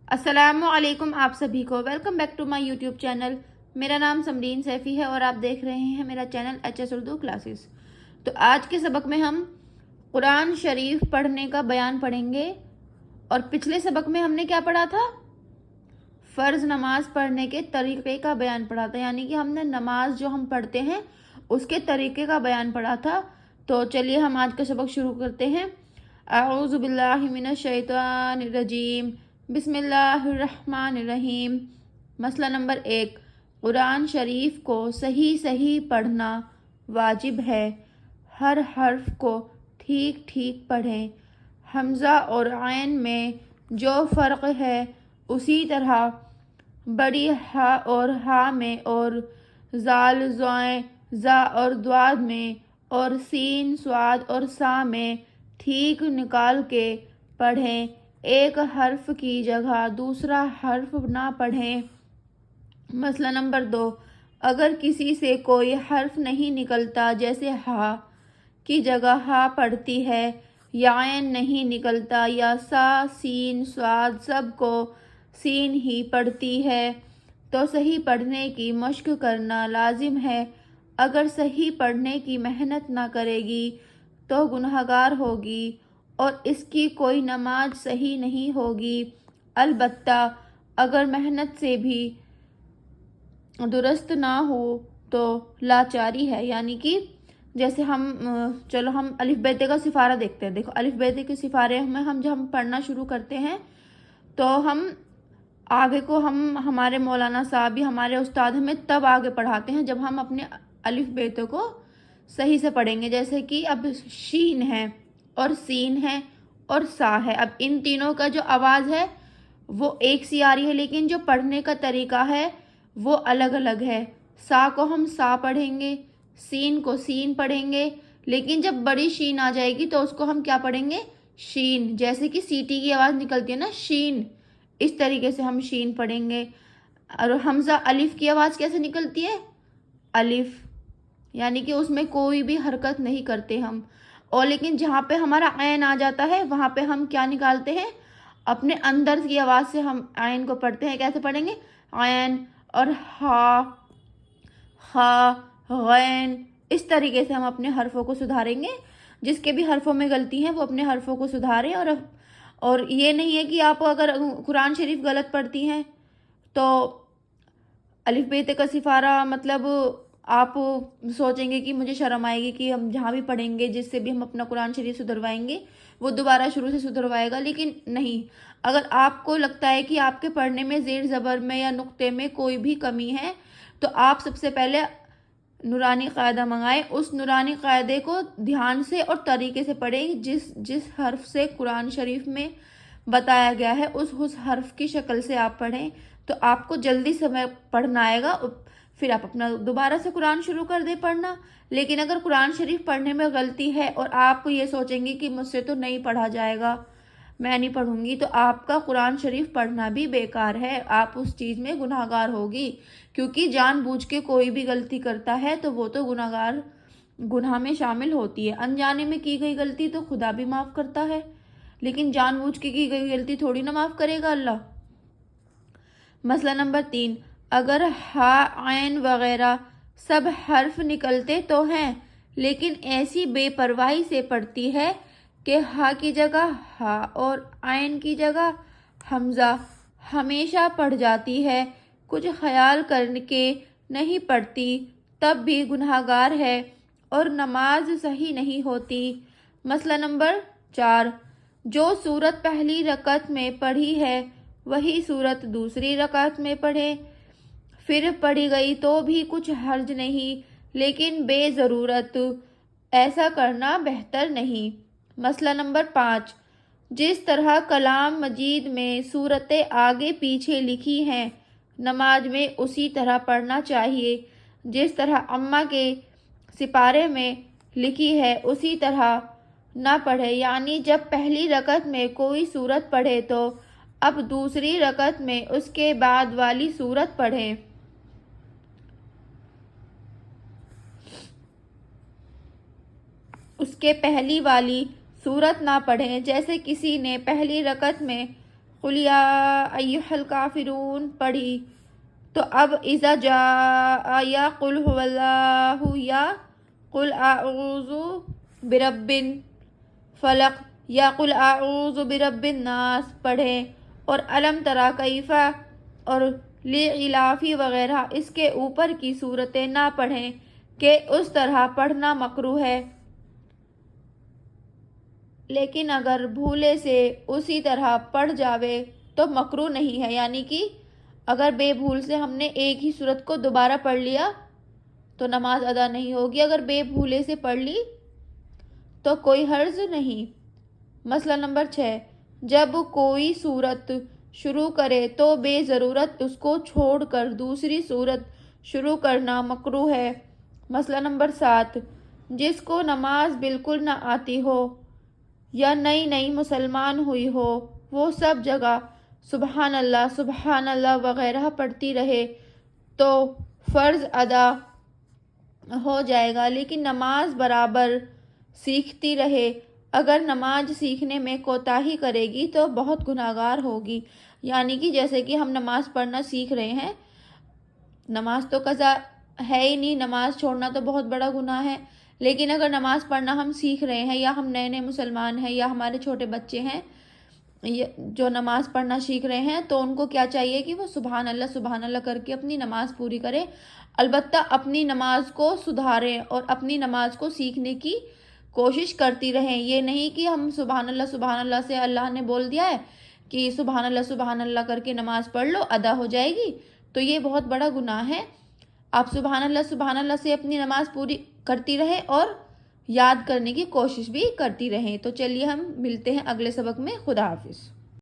السلام علیکم آپ سبھی کو welcome back to my YouTube channel. میرا نام سمرین سیفی ہے اور آپ دیکھ رہے ہیں میرا channel H S Urdu classes. تو آج کے سبق میں ہم قرآن شریف پڑھنے کا بیان پڑھیں گے، اور پچھلے سبق میں ہم نے کیا پڑھا تھا؟ فرض نماز پڑھنے کے طریقے کا بیان پڑھا تھا، یعنی کہ ہم نے نماز جو ہم پڑھتے ہیں اس کے طریقے کا بیان پڑھا تھا۔ تو چلیے ہم آج کا سبق شروع کرتے ہیں۔ اعوذ باللہ من الشیطان الرجیم، بسم اللہ الرحمن الرحیم۔ مسئلہ نمبر 1، قرآن شریف کو صحیح پڑھنا واجب ہے۔ ہر حرف کو ٹھیک ٹھیک پڑھیں۔ حمزہ اور عین میں جو فرق ہے اسی طرح بڑی ہا اور ہا میں، اور زال زوائیں زا اور دواد میں، اور سین صاد اور سا میں ٹھیک نکال کے پڑھیں۔ ایک حرف کی جگہ دوسرا حرف نہ پڑھیں۔ مسئلہ نمبر 2، اگر کسی سے کوئی حرف نہیں نکلتا، جیسے ہا کی جگہ ہا پڑھتی ہے، یا عین نہیں نکلتا، یا سا سین صاد سب کو سین ہی پڑھتی ہے، تو صحیح پڑھنے کی مشق کرنا لازم ہے۔ اگر صحیح پڑھنے کی محنت نہ کرے گی تو گنہگار ہوگی اور اس کی کوئی نماز صحیح نہیں ہوگی۔ البتہ اگر محنت سے بھی درست نہ ہو تو لاچاری ہے، یعنی کہ جیسے ہم الف بیتے کا سفارہ دیکھتے ہیں۔ دیکھو الف بیتے کے سفارے میں جب ہم پڑھنا شروع کرتے ہیں تو ہم آگے کو ہمارے مولانا صاحب بھی، ہمارے استاد ہمیں تب آگے پڑھاتے ہیں جب ہم اپنے الف بیتے کو صحیح سے پڑھیں گے۔ جیسے کہ اب شین ہے اور سین ہے اور سا ہے، اب ان تینوں کا جو آواز ہے وہ ایک سی آ رہی ہے، لیکن جو پڑھنے کا طریقہ ہے وہ الگ الگ ہے۔ سا کو ہم سا پڑھیں گے، سین کو سین پڑھیں گے، لیکن جب بڑی شین آ جائے گی تو اس کو ہم کیا پڑھیں گے؟ شین۔ جیسے کہ سیٹی کی آواز نکلتی ہے نا، شین، اس طریقے سے ہم شین پڑھیں گے۔ اور حمزہ الف کی آواز کیسے نکلتی ہے؟ الف، یعنی کہ اس میں کوئی بھی حرکت نہیں کرتے ہم، اور لیکن جہاں پہ ہمارا عین آ جاتا ہے وہاں پہ ہم کیا نکالتے ہیں؟ اپنے اندر کی آواز سے ہم عین کو پڑھتے ہیں۔ کیسے پڑھیں گے؟ عین اور ہا، خا، غین، اس طریقے سے ہم اپنے حرفوں کو سدھاریں گے۔ جس کے بھی حرفوں میں غلطی ہے وہ اپنے حرفوں کو سدھاریں، اور یہ نہیں ہے کہ آپ اگر قرآن شریف غلط پڑھتی ہیں تو الف بیت کا سفارہ مطلب آپ سوچیں گے کہ مجھے شرم آئے گی کہ ہم جہاں بھی پڑھیں گے، جس سے بھی ہم اپنا قرآن شریف سدھروائیں گے وہ دوبارہ شروع سے سدھروائے گا، لیکن نہیں۔ اگر آپ کو لگتا ہے کہ آپ کے پڑھنے میں زیر زبر میں یا نقطے میں کوئی بھی کمی ہے تو آپ سب سے پہلے نورانی قاعدہ منگائیں۔ اس نورانی قاعدے کو دھیان سے اور طریقے سے پڑھیں، جس حرف سے قرآن شریف میں بتایا گیا ہے اس حرف کی شکل سے آپ پڑھیں، تو آپ کو جلدی سے پڑھنا آئے گا، پھر آپ اپنا دوبارہ سے قرآن شروع کر دیں پڑھنا۔ لیکن اگر قرآن شریف پڑھنے میں غلطی ہے اور آپ یہ سوچیں گے کہ مجھ سے تو نہیں پڑھا جائے گا، میں نہیں پڑھوں گی، تو آپ کا قرآن شریف پڑھنا بھی بیکار ہے، آپ اس چیز میں گناہگار ہوگی، کیونکہ جان بوجھ کے کوئی بھی غلطی کرتا ہے تو وہ تو گناہ میں شامل ہوتی ہے۔ انجانے میں کی گئی غلطی تو خدا بھی معاف کرتا ہے، لیکن جان بوجھ کے کی گئی غلطی تھوڑی نہ معاف کرے گا اللہ۔ مسئلہ نمبر 3، اگر ہا، عین وغیرہ سب حرف نکلتے تو ہیں، لیکن ایسی بے پرواہی سے پڑتی ہے کہ ہا کی جگہ ہا اور عین کی جگہ حمزہ ہمیشہ پڑھ جاتی ہے، کچھ خیال کر کے نہیں پڑھتی، تب بھی گنہگار ہے اور نماز صحیح نہیں ہوتی۔ مسئلہ نمبر 4، جو سورت پہلی رکعت میں پڑھی ہے وہی سورت دوسری رکعت میں پڑھے، پھر پڑھی گئی تو بھی کچھ حرج نہیں، لیکن بے ضرورت ایسا کرنا بہتر نہیں۔ مسئلہ نمبر 5، جس طرح کلام مجید میں سورتیں آگے پیچھے لکھی ہیں نماز میں اسی طرح پڑھنا چاہیے، جس طرح اماں کے سپارے میں لکھی ہے اسی طرح نہ پڑھے، یعنی جب پہلی رکعت میں کوئی سورت پڑھے تو اب دوسری رکعت میں اس کے بعد والی سورت پڑھیں۔ اس کے پہلی والی سورت نہ پڑھیں۔ جیسے کسی نے پہلی رکعت میں قل یا ایھا الکافرون پڑھی، تو اب اذا جاء یا قل هو اللہ یا قل اعوذ برب فلق یا قل اعوذ برب الناس پڑھیں، اور علم تری کیف اور لإعلافی وغیرہ اس کے اوپر کی صورتیں نہ پڑھیں کہ اس طرح پڑھنا مکروہ ہے، لیکن اگر بھولے سے اسی طرح پڑھ جاوے تو مکروہ نہیں ہے، یعنی کہ اگر بے بھول سے ہم نے ایک ہی صورت کو دوبارہ پڑھ لیا تو نماز ادا نہیں ہوگی، اگر بے بھولے سے پڑھ لی تو کوئی حرج نہیں۔ مسئلہ نمبر 6، جب کوئی صورت شروع کرے تو بے ضرورت اس کو چھوڑ کر دوسری صورت شروع کرنا مکروہ ہے۔ مسئلہ نمبر 7، جس کو نماز بالکل نہ آتی ہو یا نئی مسلمان ہوئی ہو وہ سب جگہ سبحان اللہ وغیرہ پڑھتی رہے تو فرض ادا ہو جائے گا، لیکن نماز برابر سیکھتی رہے، اگر نماز سیکھنے میں کوتاہی کرے گی تو بہت گناہگار ہوگی۔ یعنی کہ جیسے کہ ہم نماز پڑھنا سیکھ رہے ہیں، نماز تو قضا ہے ہی نہیں، نماز چھوڑنا تو بہت بڑا گناہ ہے، لیکن اگر نماز پڑھنا ہم سیکھ رہے ہیں یا ہم نئے مسلمان ہیں یا ہمارے چھوٹے بچے ہیں جو نماز پڑھنا سیکھ رہے ہیں، تو ان کو کیا چاہیے کہ وہ سبحان اللہ کر کے اپنی نماز پوری کرے، البتہ اپنی نماز کو سدھاریں اور اپنی نماز کو سیکھنے کی کوشش کرتی رہیں۔ یہ نہیں کہ ہم سبحان اللہ سے اللہ نے بول دیا ہے کہ سبحان اللہ کر کے نماز پڑھ لو ادا ہو جائے گی، تو یہ بہت بڑا گناہ ہے۔ آپ سبحان اللہ سے اپنی نماز پوری کرتی رہیں اور یاد کرنے کی کوشش بھی کرتی رہیں۔ تو چلیے ہم ملتے ہیں اگلے سبق میں، خدا حافظ۔